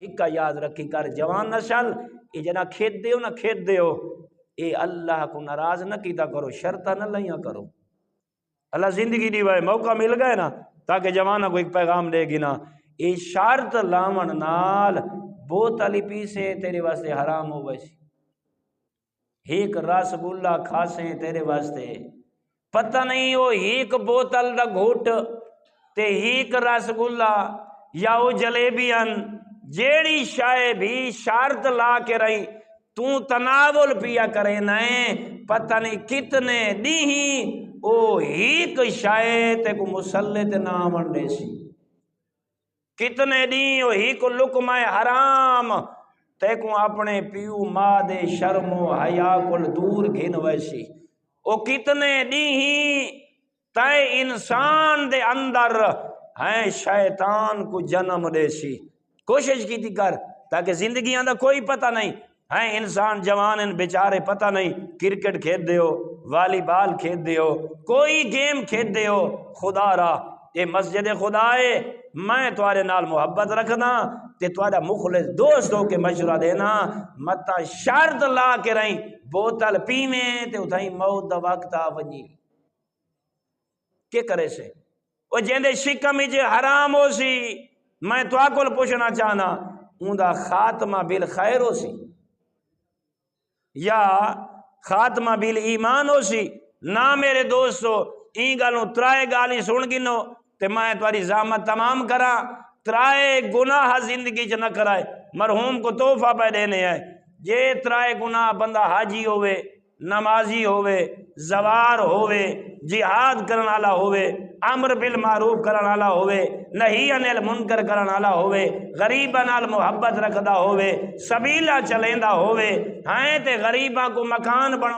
ایک یاد رکھی کر جوان نسل یہ جنا کھیت دیو نہ کھیت دیو اے اللہ کو ناراض نہ کیتا کرو شرطہ نہ لیاں کرو اللہ زندگی دی وے موقع مل گئے نا تاکہ جوانہ کو ایک پیغام دے گی نا اے شرط لاون نال بوتل پیسے تیرے واسطے حرام ہو ویسی ایک رس گلہ کھاسیں تیرے واسطے پتہ نہیں وہ ایک بوتل دا گھوٹ تے ایک رس گلہ یا وہ جلیبیاں جیڑی شائع بھی شرط لا کے رہی تو تناول پیا کرے نئے پتہ نہیں کتنے دیہی او ایک شائع تے کو مسلط نام انڈے سی کتنے دی او ایک لقمہ حرام تے کو اپنے پیو ماں دے شرم و حیا کل دور گھن ویسی او کتنے دیہی تے انسان دے اندر ہیں شیطان کو جنم دے سی کوشش کی تھی کر تاکہ زندگی اندر کوئی پتہ نہیں ہیں انسان جوان ان بیچارے پتہ نہیں کرکٹ کھیل دیو والی بال کھیل دیو کوئی گیم کھیل دیو خدا را یہ مسجد خدا ہے میں تمہارے نال محبت رکھنا تے تمہارا مخلص دوست ہو کے مشورہ دینا متا شرط لا کے رہیں بوتل پیویں تے اتھائی موت دا وقت آ ونجی کیا کرے سے وہ جیندے شکم ہی جے حرام ہو سی میں تو آکل پوچھنا چاہنا اون دا خاتمہ بالخیر ہو سی یا خاتمہ بال ایمان ہو سی نہ میرے دوستو این گالوں ترائے گالی سن گنو تے میں تواری زحمت تمام کرا ترائے گناہ زندگی چ نہ کرائے مرحوم کو تحفہ پہ دینے ہیں یہ ترائے گناہ بندہ حاجی ہوئے نمازی ہوئے زوار ہوئے جہاد کرن والا ہوئے امر بالمعروف کرن والا ہوئے نہی عن المنکر کرن والا ہوئے غریباں نال محبت رکھدا ہوئے سبیلا چلیندا ہوئے ہیں تے غریباں کو مکان بنا